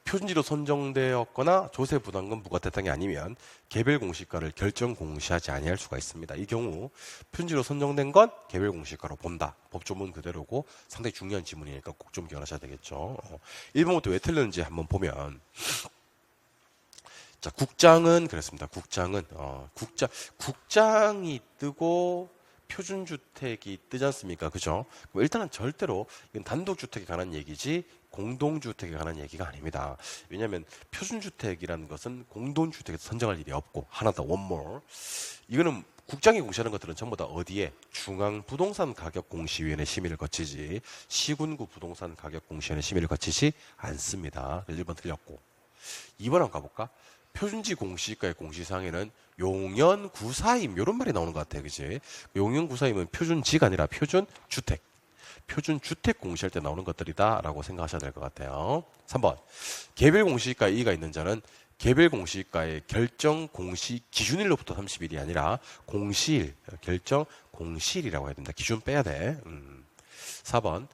표준지로 선정되었거나 조세 부담금 부과 대상이 아니면 개별 공시가를 결정 공시하지 아니할 수가 있습니다. 이 경우 표준지로 선정된 건 개별 공시가로 본다. 법조문 그대로고 상당히 중요한 지문이니까 꼭 좀 기억하셔야 되겠죠. 1번부터 왜 틀렸는지 한번 보면 자, 국장은 그랬습니다. 국장은 국장이 뜨고 표준주택이 뜨지 않습니까? 그죠? 일단은 절대로 이건 단독주택에 관한 얘기지 공동주택에 관한 얘기가 아닙니다. 왜냐하면 표준주택이라는 것은 공동주택에서 선정할 일이 없고 하나 더 one more. 이거는 국장이 공시하는 것들은 전부 다 어디에? 중앙부동산가격공시위원회 심의를 거치지 시군구 부동산가격공시위원회 심의를 거치지 않습니다. 1번 틀렸고 2번 한번 가볼까? 표준지 공시지가의 공시사항에는 용연구사임 이런 말이 나오는 것 같아요. 그치? 용연구사임은 표준지가 아니라 표준주택. 표준주택 공시할 때 나오는 것들이다 라고 생각하셔야 될 것 같아요. 3번 개별 공시지가 이의가 있는 자는 개별 공시지가의 결정 공시 기준일로부터 30일이 아니라 공시일, 결정 공시일이라고 해야 된다. 기준 빼야 돼. 4번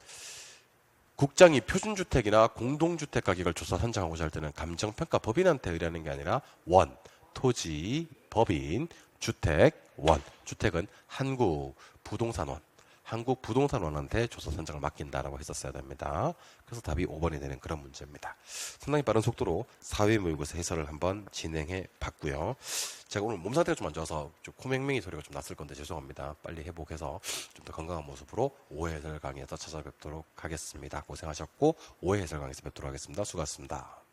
국장이 표준주택이나 공동주택 가격을 조사 선정하고자 할 때는 감정평가 법인한테 의뢰하는 게 아니라 원, 토지, 법인, 주택, 원. 주택은 한국부동산원. 한국부동산원한테 조사 선정을 맡긴다라고 했었어야 됩니다. 그래서 답이 5번이 되는 그런 문제입니다. 상당히 빠른 속도로 사회모의고사 해설을 한번 진행해 봤고요. 제가 오늘 몸 상태가 좀 안 좋아서 좀 코맹맹이 소리가 좀 났을 건데 죄송합니다. 빨리 회복해서 좀 더 건강한 모습으로 오해 해설 강의에서 찾아뵙도록 하겠습니다. 고생하셨고 오해 해설 강의에서 뵙도록 하겠습니다. 수고하셨습니다.